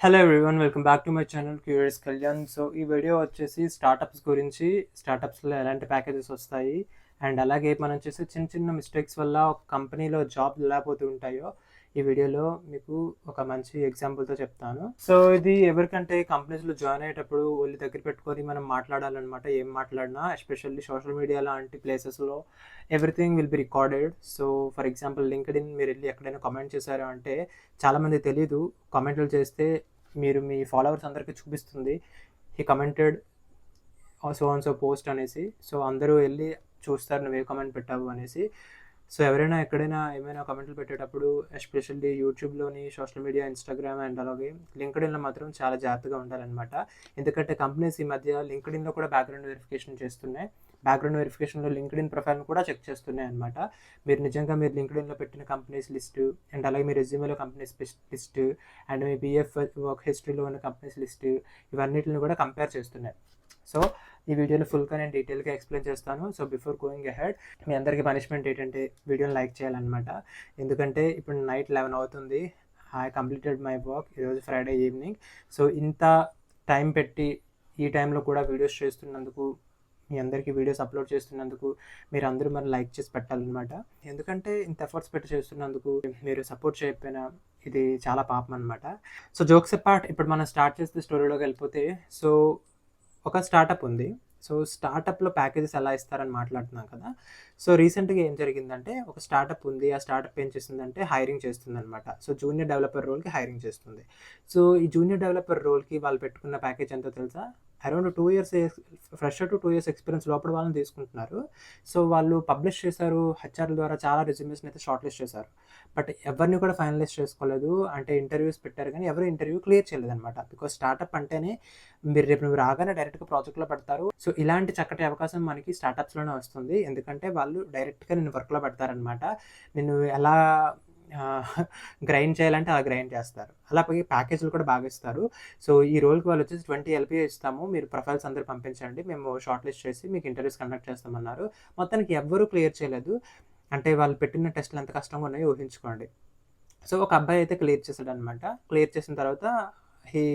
Hello everyone, welcome back to my channel curious Kalyan. So ఈ video వచ్చేసి startups గురించి, స్టార్టప్స్లో ఎలాంటి ప్యాకేజెస్ వస్తాయి అండ్ అలాగే మనం చేసే చిన్న చిన్న మిస్టేక్స్ వల్ల ఒక కంపెనీలో జాబ్ ఎలా పోతూ ఉంటాయో ఈ వీడియోలో మీకు ఒక మంచి ఎగ్జాంపుల్తో చెప్తాను. సో ఇది ఎవరికంటే కంపెనీస్లో జాయిన్ అయ్యేటప్పుడు ఒళ్ళు దగ్గర పెట్టుకొని మనం మాట్లాడాలన్నమాట. ఏం మాట్లాడినా, ఎస్పెషల్లీ సోషల్ మీడియా లాంటి ప్లేసెస్లో everything will be recorded. So for example LinkedIn మీరు వెళ్ళి ఎక్కడైనా కామెంట్ చేశారు అంటే చాలామంది తెలీదు, కామెంట్లు చేస్తే మీరు మీ ఫాలోవర్స్ అందరికీ చూపిస్తుంది హీ కమెంటెడ్ సో పోస్ట్ అనేసి. సో అందరూ వెళ్ళి చూస్తారు నువ్వు ఏ కామెంట్ పెట్టావు అనేసి. సో ఎవరైనా ఎక్కడైనా ఏమైనా కామెంట్లు పెట్టేటప్పుడు ఎస్పెషల్లీ యూట్యూబ్లోని, సోషల్ మీడియా, ఇన్స్టాగ్రామ్ అండ్ అలాగే లింక్డ్ఇన్లో మాత్రం చాలా జాగ్రత్తగా ఉండాలన్నమాట. ఎందుకంటే కంపెనీస్ ఈ మధ్య లింక్డ్ఇన్లో కూడా బ్యాక్గ్రౌండ్ వెరిఫికేషన్ చేస్తున్నాయి. బ్యాక్గ్రౌండ్ వెరిఫికేషన్లో లింక్డ్ఇన్ ప్రొఫైల్ని కూడా చెక్ చేస్తున్నాయి అనమాట. మీరు నిజంగా మీరు లింక్డ్ఇన్లో పెట్టిన కంపెనీస్ లిస్టు అండ్ అలాగే మీ రెజ్యూమేలో కంపెనీస్ లిస్టు అండ్ మీ బిఎఫ్ వర్క్ హిస్టరీలో ఉన్న కంపెనీస్ లిస్టు ఇవన్నిటిని కూడా కంపేర్ చేస్తున్నాయి. సో ఈ వీడియోలో ఫుల్గా నేను డీటెయిల్గా ఎక్స్ప్లెయిన్ చేస్తాను. సో బిఫోర్ గోయింగ్ అహెడ్ మీ అందరికీ పనిష్మెంట్ ఏంటంటే వీడియోని లైక్ చేయాలన్నమాట. ఎందుకంటే ఇప్పుడు నైట్ 11 అవుతుంది. I completed my work. ఈరోజు ఫ్రైడే ఈవినింగ్. సో ఇంత టైం పెట్టి ఈ టైంలో కూడా వీడియోస్ చేస్తున్నందుకు, మీ అందరికీ వీడియోస్ అప్లోడ్ చేస్తున్నందుకు మీరు అందరూ మరి లైక్ చేసి పెట్టాలన్నమాట. ఎందుకంటే ఇంత ఎఫర్ట్స్ పెట్టి చేస్తున్నందుకు మీరు సపోర్ట్ చేయకపోయినా ఇది చాలా పాపం అనమాట. సో జోక్స్ అపార్ట్, ఇప్పుడు మనం స్టార్ట్ చేస్తే స్టోరీలోకి వెళ్ళిపోతే, సో ఒక స్టార్టప్ ఉంది. సో స్టార్టప్లో ప్యాకేజెస్ ఎలా ఇస్తారని మాట్లాడుతున్నాం కదా. సో రీసెంట్గా ఏం జరిగిందంటే, ఒక స్టార్టప్ ఉంది. ఆ స్టార్టప్ ఏం చేస్తుందంటే హైరింగ్ చేస్తుంది అనమాట. సో జూనియర్ డెవలపర్ రోల్కి హైరింగ్ చేస్తుంది. సో ఈ జూనియర్ డెవలపర్ రోల్కి వాళ్ళు పెట్టుకున్న ప్యాకేజ్ ఎంతో తెలుసా? Around 2 years, fresher to 2 years experience లోపల వాళ్ళని తీసుకుంటున్నారు. సో వాళ్ళు పబ్లిష్ చేశారు, హెచ్ఆర్ ద్వారా చాలా రెజ్యూమేస్ని అయితే షార్ట్ లిస్ట్ చేశారు. బట్ ఎవరిని కూడా ఫైనలైజ్ చేసుకోలేదు. అంటే ఇంటర్వ్యూస్ పెట్టారు కానీ ఎవరు ఇంటర్వ్యూ క్లియర్ చేయలేదు అనమాట. బికాస్ స్టార్టప్ అంటేనే నువ్వు రాగానే డైరెక్ట్గా ప్రాజెక్ట్లో పెడతారు. సో ఇలాంటి చక్కటి అవకాశం మనకి స్టార్టప్స్లోనే వస్తుంది. ఎందుకంటే వాళ్ళు డైరెక్ట్గా నిన్ను వర్క్లో పెడతారనమాట. నిన్ను ఎలా గ్రైండ్ చేయాలంటే అలా గ్రైండ్ చేస్తారు. అలాగే ప్యాకేజీలు కూడా బాగా ఇస్తారు. సో ఈ రోల్కి వాళ్ళు వచ్చేసి 20 LPA ఇస్తాము, మీరు ప్రొఫైల్స్ అందరూ పంపించండి, మేము షార్ట్ లిస్ట్ చేసి మీకు ఇంటర్వ్యూస్ కండక్ట్ చేస్తామన్నారు. మొత్తానికి ఎవ్వరూ క్లియర్ చేయలేదు. అంటే వాళ్ళు పెట్టిన టెస్టులు ఎంత కష్టంగా ఉన్నాయో ఊహించుకోండి. సో ఒక అబ్బాయి అయితే క్లియర్ చేశాడు అనమాట. క్లియర్ చేసిన తర్వాత he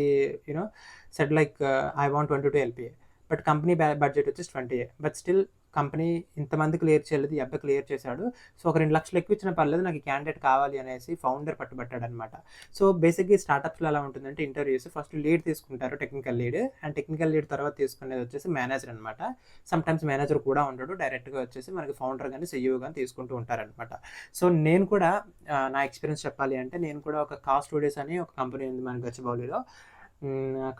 said like I want 22 LPA. But company budget వచ్చేసి 20A. బట్ స్టిల్ కంపెనీ ఇంతమంది క్లియర్ చేయలేదు, ఈ అబ్బాయి క్లియర్ చేశాడు. సో ఒక 2 లక్షలు ఎక్కువ ఇచ్చినా పర్లేదు, నాకు ఈ క్యాండిడేట్ కావాలి అనేసి ఫౌండర్ పట్టుబట్టాడు అనమాట. సో బేసిక్గా స్టార్టప్స్లో ఎలా ఉంటుందంటే, ఇంటర్వ్యూస్ ఫస్ట్ లీడ్ తీసుకుంటారు, technical lead. And technical lead తర్వాత తీసుకునేది వచ్చేసి మేనేజర్ అనమాట. సమ్టైమ్స్ మేనేజర్ కూడా ఉండడు, డైరెక్ట్గా వచ్చేసి మనకి ఫౌండర్ కానీ CEO కానీ తీసుకుంటూ ఉంటారనమాట. సో నేను కూడా నా ఎక్స్పీరియన్స్ చెప్పాలి అంటే, నేను కూడా ఒక కాస్ట్ స్టూడియోస్ అని ఒక కంపెనీ ఉంది మన గచ్చిబౌలిలో.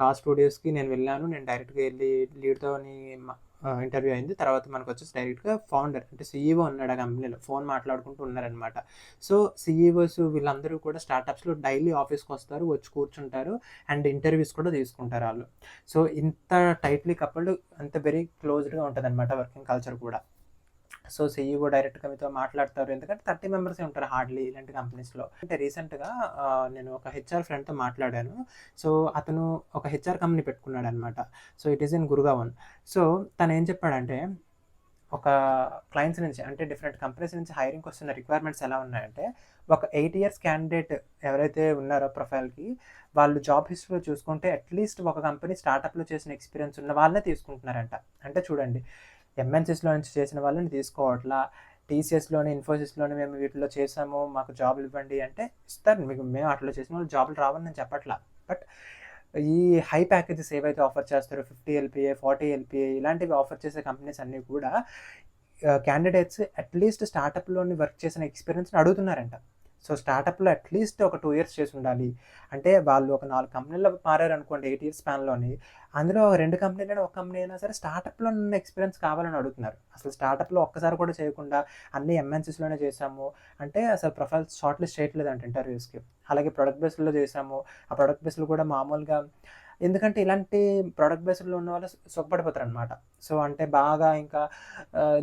కాస్ట్ స్టూడియోస్కి నేను వెళ్ళాను. నేను డైరెక్ట్గా వెళ్ళి లీడ్తోని ఇంటర్వ్యూ అయింది. తర్వాత మనకు వచ్చేసి డైరెక్ట్గా ఫౌండర్ అంటే CEO ఉన్నాడు ఆ కంపెనీలో, ఫోన్ మాట్లాడుకుంటూ ఉన్నారనమాట. సో CEOs వీళ్ళందరూ కూడా స్టార్టప్స్లో డైలీ ఆఫీస్కి వస్తారు, వచ్చి కూర్చుంటారు అండ్ ఇంటర్వ్యూస్ కూడా తీసుకుంటారు వాళ్ళు. సో ఇంత టైట్లీ కపుల్డ్, అంత వెరీ క్లోజ్డ్గా ఉంటుంది అనమాట వర్కింగ్ కల్చర్ కూడా. సో CEO డైరెక్ట్గా మీతో మాట్లాడతారు. ఎందుకంటే 30 మెంబర్సే ఉంటారు హార్డ్లీ ఇలాంటి కంపెనీస్లో. అంటే రీసెంట్గా నేను ఒక HR ఫ్రెండ్తో మాట్లాడాను. సో అతను ఒక HR కంపెనీ పెట్టుకున్నాడు అనమాట. So it is in Gurgaon. So తను ఏం చెప్పాడంటే, ఒక క్లయింట్స్ నుంచి అంటే డిఫరెంట్ కంపెనీస్ నుంచి హైరింగ్కి వస్తున్న రిక్వైర్మెంట్స్ ఎలా ఉన్నాయంటే, ఒక 8 years క్యాండిడేట్ ఎవరైతే ఉన్నారో ప్రొఫైల్కి, వాళ్ళు జాబ్ హిస్టరీలో చూసుకుంటే అట్లీస్ట్ ఒక కంపెనీ స్టార్టప్లో చేసిన ఎక్స్పీరియన్స్ ఉన్న వాళ్ళనే తీసుకుంటున్నారంట. అంటే చూడండి, MNCస్లో నుంచి చేసిన వాళ్ళని తీసుకోవట్లా, TCSలోని, ఇన్ఫోసిస్లోని మేము వీటిలో చేసాము, మాకు జాబులు ఇవ్వండి అంటే ఇస్తారు. మీకు మేము అట్లా చేసిన వాళ్ళు జాబులు రావని నేను చెప్పట్లా. బట్ ఈ హై ప్యాకేజెస్ ఏవైతే ఆఫర్ చేస్తారో 50 LPA, 40 LPA ఇలాంటివి ఆఫర్ చేసే కంపెనీస్ అన్నీ కూడా క్యాండిడేట్స్ అట్లీస్ట్ స్టార్టప్లోని వర్క్ చేసిన ఎక్స్పీరియన్స్ని అడుగుతున్నారంట. సో స్టార్టప్లో అట్లీస్ట్ ఒక 2 years చేసి ఉండాలి. అంటే వాళ్ళు ఒక 4 కంపెనీల్లో మారారనుకోండి 8 years స్పాన్లోని, అందులో 2 కంపెనీలైనా ఒక కంపెనీ అయినా సరే స్టార్టప్లో ఉన్న ఎక్స్పీరియన్స్ కావాలని అడుగుతున్నారు. అసలు స్టార్టప్లో ఒక్కసారి కూడా చేయకుండా అన్ని MNCస్లోనే చేసాము అంటే అసలు ప్రొఫైల్స్ షార్ట్ లిస్ట్ చేయట్లేదంట ఇంటర్వ్యూస్కి. అలాగే ప్రొడక్ట్ బేస్డ్లో చేసాము, ఆ ప్రొడక్ట్ బేస్డ్లో కూడా మామూలుగా, ఎందుకంటే ఇలాంటి ప్రోడక్ట్ బేస్డ్లో ఉన్న వాళ్ళు సుఖపడిపోతారు అనమాట. సో అంటే బాగా ఇంకా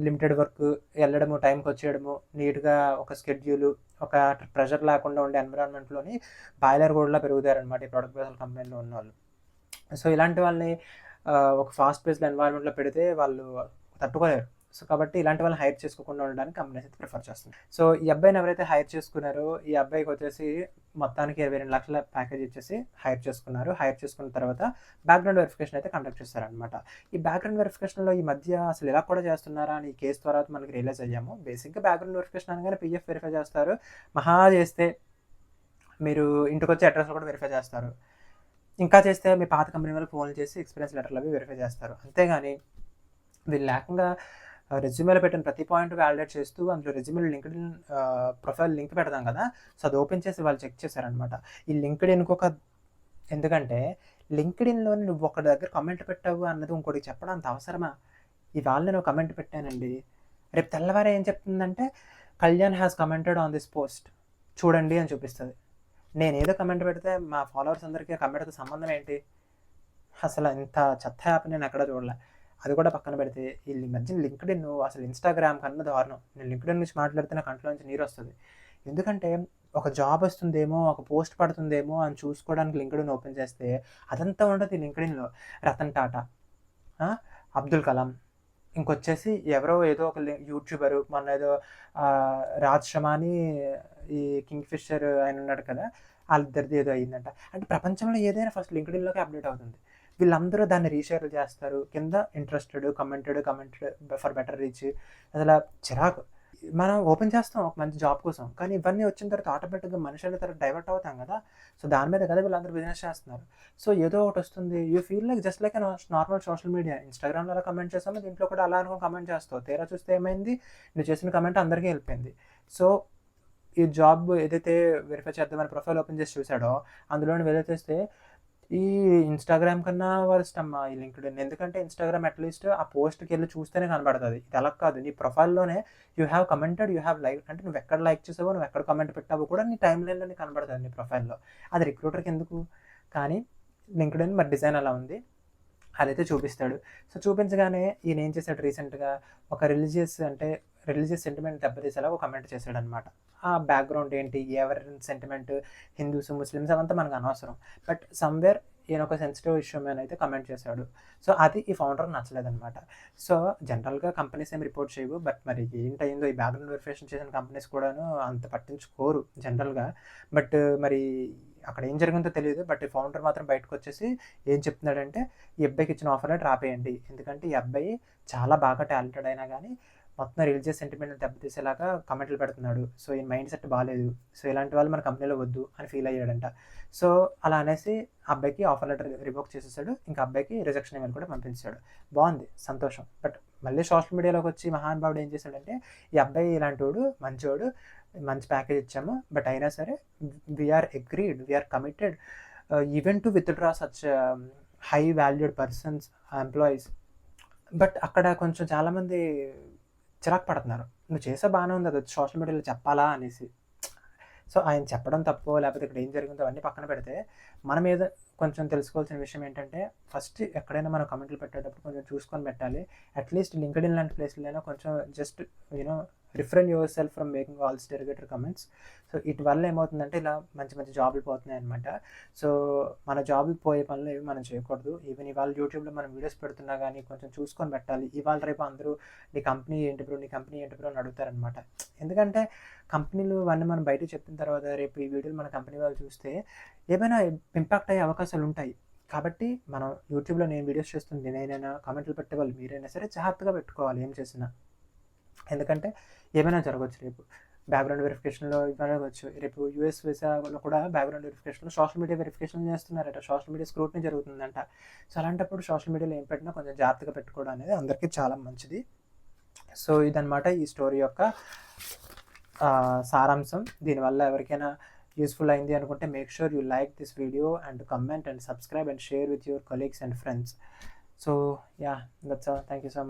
లిమిటెడ్ వర్క్, వెళ్ళడము, టైంకి వచ్చేయడము, నీట్గా ఒక స్కెడ్యూలు, ఒక ప్రెషర్ లేకుండా ఉండే ఎన్విరాన్మెంట్లోని బాయిలర్ గోడ్లా పెరుగుతారనమాట ఈ ప్రోడక్ట్ బేస్డ్ కంపెనీలో ఉన్న వాళ్ళు. సో ఇలాంటి వాళ్ళని ఒక ఫాస్ట్ పేస్డ్ ఎన్వైరన్మెంట్లో పెడితే వాళ్ళు తట్టుకోలేరు. సో కాబట్టి ఇలాంటి వాళ్ళని హైర్ చేసుకోకుండా ఉండడానికి కంపెనీస్ అయితే ప్రిఫర్ చేస్తుంది. సో ఈ అబ్బాయిని ఎవరైతే హైర్ చేసుకున్నారో ఈ అబ్బాయికి వచ్చేసి మొత్తానికి 22 లక్షల ప్యాకేజ్ ఇచ్చేసి హైర్ చేసుకున్నారు. హైర్ చేసుకున్న తర్వాత బ్యాక్గ్రౌండ్ వెరిఫికేషన్ అయితే కండక్ట్ చేశారనమాట. ఈ బ్యాక్గ్రౌండ్ వెరిఫికేషన్లో ఈ మధ్య అసలు ఇలా కూడా చేస్తున్నారా అని ఈ కేసు తర్వాత మనకి రియలైజ్ అయ్యాము. బేసిక్గా బ్యాక్గ్రౌండ్ వెరిఫికేషన్ అనగానే పిఎఫ్ వెరిఫై చేస్తారు, మహా చేస్తే మీరు ఇంటికి వచ్చే అడ్రస్లో కూడా వెరిఫై చేస్తారు, ఇంకా చేస్తే మీ పాత కంపెనీ వాళ్ళకి ఫోన్లు చేసి ఎక్స్పీరియన్స్ లెటర్లు అవి వెరిఫై చేస్తారు. అంతేగాని వీళ్ళు లేకుండా రెజ్యూమేలో పెట్టిన ప్రతి పాయింట్ వ్యాలిడేట్ చేస్తూ అందులో రెజ్యూమేలో లింక్డ్ఇన్ ప్రొఫైల్ లింక్ పెడతాం కదా, సో అది ఓపెన్ చేసి వాళ్ళు చెక్ చేశారనమాట. ఈ లింక్డ్ఇన్కి ఒక ఎందుకంటే లింక్డ్ఇన్లో నువ్వు ఒకటి దగ్గర కమెంట్ పెట్టావు అన్నది ఇంకోటి చెప్పడం అంత అవసరమా? ఇవాళ నేను కమెంట్ పెట్టానండి, రేపు తెల్లవారే ఏం చెప్తుందంటే Kalyan has commented on this post చూడండి అని చూపిస్తుంది. నేను ఏదో కమెంట్ పెడితే మా ఫాలోవర్స్ అందరికీ ఆ కమెంట్తో సంబంధం ఏంటి? అసలు ఇంత చెత్త యాప్ నేను ఎక్కడ చూడలే. అది కూడా పక్కన పెడితే ఈ మధ్య లింక్డ్ఇన్ అసలు ఇన్స్టాగ్రామ్ కన్నా దారుణం. నేను లింక్డ్ఇన్ నుంచి మాట్లాడితే నా కంట్లో నుంచి నీరు వస్తుంది. ఎందుకంటే ఒక జాబ్ వస్తుందేమో, ఒక పోస్ట్ పడుతుందేమో అని చూసుకోవడానికి లింక్డ్ఇన్ ఓపెన్ చేస్తే అదంతా ఉండదు ఈ లింక్డ్ఇన్లో. రతన్ టాటా, అబ్దుల్ కలాం, ఇంకొచ్చేసి ఎవరో ఏదో ఒక యూట్యూబరు, మొన్న ఏదో రాజ్ శమాని ఈ కింగ్ ఫిషర్ ఆయన ఉన్నాడు కదా, వాళ్ళిద్దరిది ఏదో అయ్యిందంట. అంటే ప్రపంచంలో ఏదైనా ఫస్ట్ లింక్డ్ఇన్లోకి అప్డేట్ అవుతుంది. వీళ్ళందరూ దాన్ని రీషేర్లు చేస్తారు, కింద interested commented for better reach. అసలు చిరాకు. మనం ఓపెన్ చేస్తాం ఒక మంచి జాబ్ కోసం, కానీ ఇవన్నీ వచ్చిన తర్వాత ఆటోమేటిక్గా మనిషి అనే తర్వాత డైవర్ట్ అవుతాం కదా, సో దాని మీద కదా వీళ్ళందరూ బిజినెస్ చేస్తున్నారు. సో ఏదో ఒకటి వస్తుంది, you feel like just like normal social media. ఇన్స్టాగ్రామ్లో అలా కమెంట్ చేస్తాము, దీంట్లో కూడా అలా అనుకుని కమెంట్ చేస్తావు, తీరా చూస్తే ఏమైంది, నువ్వు చేసిన కమెంట్ అందరికీ వెళ్ళిపోయింది. సో ఈ జాబ్ ఏదైతే వెరిఫై చేద్దామని ప్రొఫైల్ ఓపెన్ చేసి చూసాడో అందులో వెళ్తే ఈ ఇన్స్టాగ్రామ్ కన్నా వరస్ట్ అమ్మా ఈ లింక్డ్ఇన్. ఎందుకంటే ఇన్స్టాగ్రామ్ అట్లీస్ట్ ఆ పోస్ట్కి వెళ్ళి చూస్తేనే కనబడుతుంది, ఇది అలా కాదు. నీ ప్రొఫైల్లోనే you have commented, you have like, అంటే నువ్వు ఎక్కడ లైక్ చేసావో, నువ్వు ఎక్కడ కమెంట్ పెట్టావో కూడా నీ టైం లైన్లోనే కనబడుతుంది నీ ప్రొఫైల్లో. అది రిక్రూటర్కి ఎందుకు? కానీ లింక్డ్ఇన్ మరి డిజైన్ అలా ఉంది, అదైతే చూపిస్తాడు. సో చూపించగానే ఈయన ఏం చేశాడు, రీసెంట్గా ఒక రిలీజియస్ సెంటిమెంట్ దెబ్బతీసేలా ఒక కమెంట్ చేశాడు అనమాట. ఆ బ్యాక్గ్రౌండ్ ఏంటి, ఎవరి సెంటిమెంట్, హిందూస్ ముస్లిమ్స్ అవంతా మనకు అనవసరం, బట్ సమ్వేర్ ఈయన ఒక సెన్సిటివ్ ఇష్యూ మీద అయితే కమెంట్ చేశాడు. సో అది ఈ ఫౌండర్కి నచ్చలేదనమాట. సో జనరల్గా కంపెనీస్ ఏం రిపోర్ట్ చేయవు, బట్ మరి ఏంటయిందో ఈ బ్యాక్గ్రౌండ్ వెరిఫికేషన్ చేసిన కంపెనీస్ కూడాను అంత పట్టించుకోరు జనరల్గా. బట్ మరి అక్కడ ఏం జరిగిందో తెలియదు. బట్ ఈ ఫౌండర్ మాత్రం బయటకు వచ్చేసి ఏం చెప్తున్నాడంటే ఈ అబ్బాయికి ఇచ్చిన ఆఫర్ లెటర్ ఆపేయండి, ఎందుకంటే ఈ అబ్బాయి చాలా బాగా టాలెంటెడ్ అయినా కానీ మొత్తం రిలీజియస్ సెంటిమెంట్ దెబ్బతీసేలాగా కమెంట్లు పెడుతున్నాడు, సో ఈ మైండ్ సెట్ బాగాలేదు, సో ఇలాంటి వాళ్ళు మన కంపెనీలో వద్దు అని ఫీల్ అయ్యాడంట. సో అలా అనేసి అబ్బాయికి ఆఫర్ లెటర్ రివోక్ చేసేసాడు, ఇంకా అబ్బాయికి రిజెక్షన్ ఈమెయిల్ కూడా పంపించాడు. బాగుంది, సంతోషం. బట్ మళ్ళీ సోషల్ మీడియాలోకి వచ్చి మహానుభావుడు ఏం చేశాడంటే ఈ అబ్బాయి ఇలాంటి వాడు మంచివాడు, మంచి ప్యాకేజ్ ఇచ్చాము, బట్ అయినా సరే we're agreed, we're committed even to withdraw such high valued persons employees. But అక్కడ కొంచెం చాలామంది చిరాకు పడుతున్నారు, నువ్వు చేసే బాగానే ఉంది, అది సోషల్ మీడియాలో చెప్పాలా అనేసి. సో ఆయన చెప్పడం తప్పో లేకపోతే ఇక్కడ ఏం జరిగిందో అవన్నీ పక్కన పెడితే మన మీద కొంచెం తెలుసుకోవాల్సిన విషయం ఏంటంటే ఫస్ట్ ఎక్కడైనా మనం కమెంట్లు పెట్టేటప్పుడు కొంచెం చూసుకొని పెట్టాలి. అట్లీస్ట్ లింక్డ్ఇన్ లాంటి ప్లేస్లైనా కొంచెం just refrain yourself from making all derogatory comments. So వీటి వల్ల ఏమవుతుందంటే ఇలా మంచి మంచి జాబులు పోతున్నాయి అనమాట. సో మన జాబులు పోయే పనులు ఏవి మనం చేయకూడదు. ఈవెన్ ఇవాళ యూట్యూబ్లో మనం వీడియోస్ పెడుతున్నా కానీ కొంచెం చూసుకొని పెట్టాలి. ఇవాళ రేపు అందరూ నీ కంపెనీ ఏంటి బ్రో అని అడుగుతారనమాట. ఎందుకంటే కంపెనీలు అవన్నీ మనం బయట చెప్పిన తర్వాత రేపు ఈ వీడియోలు మన కంపెనీ వాళ్ళు చూస్తే ఏమైనా ఇంపాక్ట్ అయ్యే అవకాశాలు ఉంటాయి. కాబట్టి మనం యూట్యూబ్లో నేను వీడియోస్ చేస్తుంది నేనైనా కమెంట్లు పెట్టేవాళ్ళు మీరైనా సరే జాగ్రత్తగా పెట్టుకోవాలి ఏం చేసినా. ఎందుకంటే ఏమైనా జరగవచ్చు, రేపు బ్యాక్గ్రౌండ్ వెరిఫికేషన్లో జరగవచ్చు, రేపు యూఎస్ వీసాలో కూడా బ్యాక్గ్రౌండ్ వెరిఫికేషన్లో సోషల్ మీడియా వెరిఫికేషన్ చేస్తున్నారట, సోషల్ మీడియా స్క్రూటినీ జరుగుతుందంట. సో అలాంటప్పుడు సోషల్ మీడియాలో ఏం పెట్టినా కొంచెం జాగ్రత్తగా పెట్టుకోవడం అనేది అందరికీ చాలా మంచిది. సో ఇదన్నమాట ఈ స్టోరీ యొక్క సారాంశం. దీనివల్ల ఎవరికైనా యూస్ఫుల్ అయింది అనుకుంటే make sure you like this video and comment and subscribe and share with your colleagues and friends. So yeah, that's all. Thank you so much.